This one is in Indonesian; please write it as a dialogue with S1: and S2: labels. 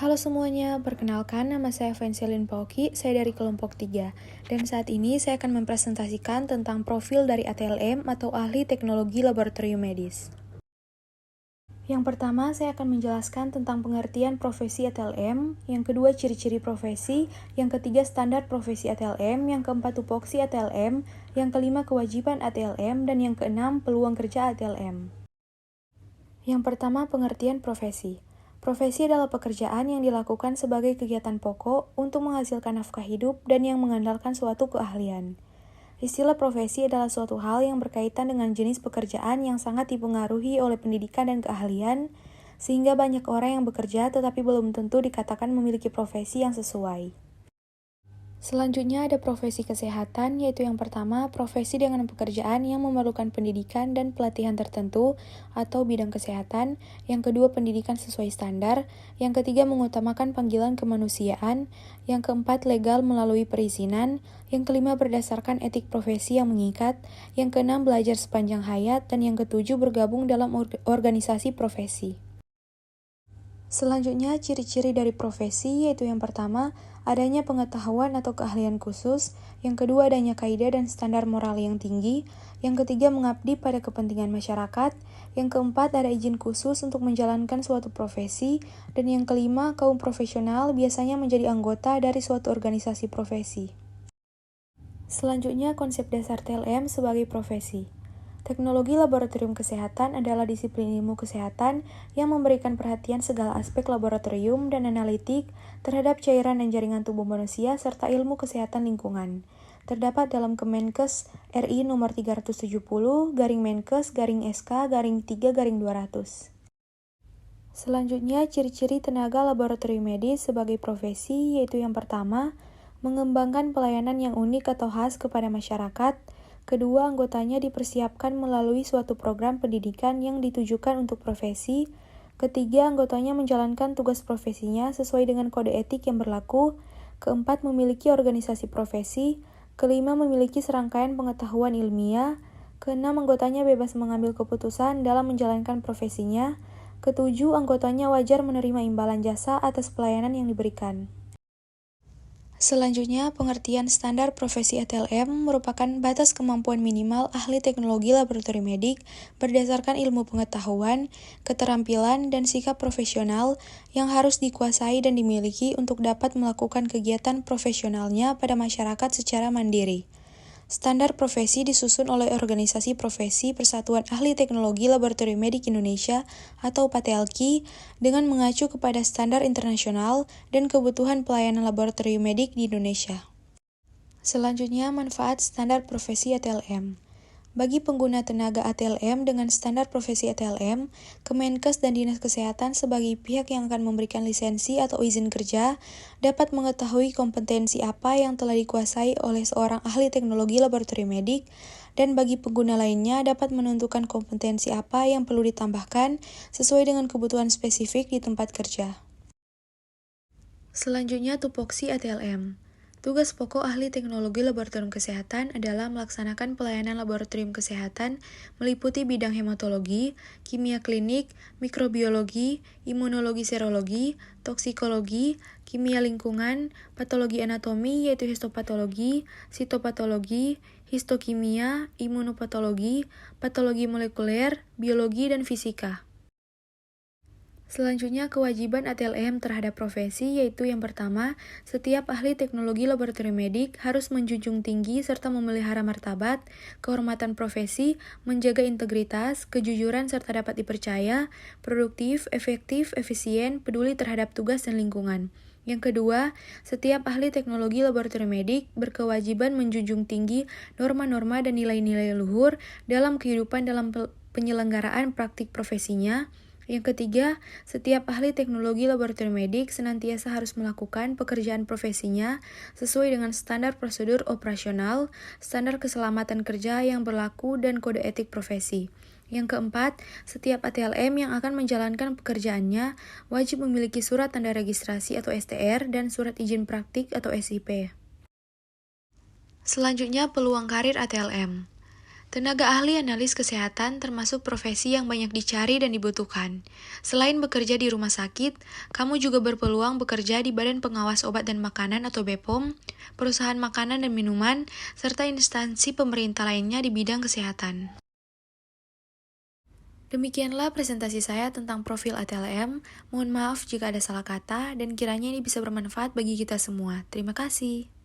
S1: Halo semuanya, perkenalkan nama saya Vancelin Pauki, saya dari kelompok 3. Dan saat ini saya akan mempresentasikan tentang profil dari ATLM atau Ahli Teknologi Laboratorium Medis. Yang pertama, saya akan menjelaskan tentang pengertian profesi ATLM, yang kedua ciri-ciri profesi, yang ketiga standar profesi ATLM, yang keempat tupoksi ATLM, yang kelima kewajiban ATLM, dan yang keenam peluang kerja ATLM. Yang pertama, pengertian profesi. Profesi adalah pekerjaan yang dilakukan sebagai kegiatan pokok untuk menghasilkan nafkah hidup dan yang mengandalkan suatu keahlian. Istilah profesi adalah suatu hal yang berkaitan dengan jenis pekerjaan yang sangat dipengaruhi oleh pendidikan dan keahlian, sehingga banyak orang yang bekerja tetapi belum tentu dikatakan memiliki profesi yang sesuai. Selanjutnya ada profesi kesehatan, yaitu yang pertama, profesi dengan pekerjaan yang memerlukan pendidikan dan pelatihan tertentu atau bidang kesehatan, yang kedua pendidikan sesuai standar, yang ketiga mengutamakan panggilan kemanusiaan, yang keempat legal melalui perizinan, yang kelima berdasarkan etik profesi yang mengikat, yang keenam belajar sepanjang hayat, dan yang ketujuh bergabung dalam organisasi profesi. Selanjutnya, ciri-ciri dari profesi, yaitu yang pertama, adanya pengetahuan atau keahlian khusus, yang kedua adanya kaidah dan standar moral yang tinggi, yang ketiga mengabdi pada kepentingan masyarakat, yang keempat ada izin khusus untuk menjalankan suatu profesi, dan yang kelima kaum profesional biasanya menjadi anggota dari suatu organisasi profesi. Selanjutnya, konsep dasar TLM sebagai profesi. Teknologi laboratorium kesehatan adalah disiplin ilmu kesehatan yang memberikan perhatian segala aspek laboratorium dan analitik terhadap cairan dan jaringan tubuh manusia serta ilmu kesehatan lingkungan. Terdapat dalam Kemenkes RI nomor 370 Menkes SK 3/200. Selanjutnya, ciri-ciri tenaga laboratorium medis sebagai profesi, yaitu yang pertama, mengembangkan pelayanan yang unik atau khas kepada masyarakat. Kedua, anggotanya dipersiapkan melalui suatu program pendidikan yang ditujukan untuk profesi. Ketiga, anggotanya menjalankan tugas profesinya sesuai dengan kode etik yang berlaku. Keempat, memiliki organisasi profesi. Kelima, memiliki serangkaian pengetahuan ilmiah. Keenam, anggotanya bebas mengambil keputusan dalam menjalankan profesinya. Ketujuh, anggotanya wajar menerima imbalan jasa atas pelayanan yang diberikan. Selanjutnya, pengertian standar profesi ATLM merupakan batas kemampuan minimal ahli teknologi laboratorium medik berdasarkan ilmu pengetahuan, keterampilan, dan sikap profesional yang harus dikuasai dan dimiliki untuk dapat melakukan kegiatan profesionalnya pada masyarakat secara mandiri. Standar profesi disusun oleh Organisasi Profesi Persatuan Ahli Teknologi Laboratorium Medik Indonesia atau PATELKI dengan mengacu kepada standar internasional dan kebutuhan pelayanan laboratorium medik di Indonesia. Selanjutnya, manfaat standar profesi ATLM. Bagi pengguna tenaga ATLM dengan standar profesi ATLM, Kemenkes dan Dinas Kesehatan sebagai pihak yang akan memberikan lisensi atau izin kerja dapat mengetahui kompetensi apa yang telah dikuasai oleh seorang ahli teknologi laboratorium medik, dan bagi pengguna lainnya dapat menentukan kompetensi apa yang perlu ditambahkan sesuai dengan kebutuhan spesifik di tempat kerja. Selanjutnya, tupoksi ATLM. Tugas pokok ahli teknologi laboratorium kesehatan adalah melaksanakan pelayanan laboratorium kesehatan meliputi bidang hematologi, kimia klinik, mikrobiologi, imunologi serologi, toksikologi, kimia lingkungan, patologi anatomi yaitu histopatologi, sitopatologi, histokimia, imunopatologi, patologi molekuler, biologi, dan fisika. Selanjutnya, kewajiban ATLM terhadap profesi, yaitu yang pertama, setiap ahli teknologi laboratorium medik harus menjunjung tinggi serta memelihara martabat, kehormatan profesi, menjaga integritas, kejujuran serta dapat dipercaya, produktif, efektif, efisien, peduli terhadap tugas dan lingkungan. Yang kedua, setiap ahli teknologi laboratorium medik berkewajiban menjunjung tinggi norma-norma dan nilai-nilai luhur dalam kehidupan dalam penyelenggaraan praktik profesinya. Yang ketiga, setiap ahli teknologi laboratorium medik senantiasa harus melakukan pekerjaan profesinya sesuai dengan standar prosedur operasional, standar keselamatan kerja yang berlaku, dan kode etik profesi. Yang keempat, setiap ATLM yang akan menjalankan pekerjaannya wajib memiliki surat tanda registrasi atau STR dan surat izin praktik atau SIP. Selanjutnya, peluang karir ATLM. Tenaga ahli analis kesehatan termasuk profesi yang banyak dicari dan dibutuhkan. Selain bekerja di rumah sakit, kamu juga berpeluang bekerja di Badan Pengawas Obat dan Makanan atau BPOM, perusahaan makanan dan minuman, serta instansi pemerintah lainnya di bidang kesehatan. Demikianlah presentasi saya tentang profil ATLM. Mohon maaf jika ada salah kata dan kiranya ini bisa bermanfaat bagi kita semua. Terima kasih.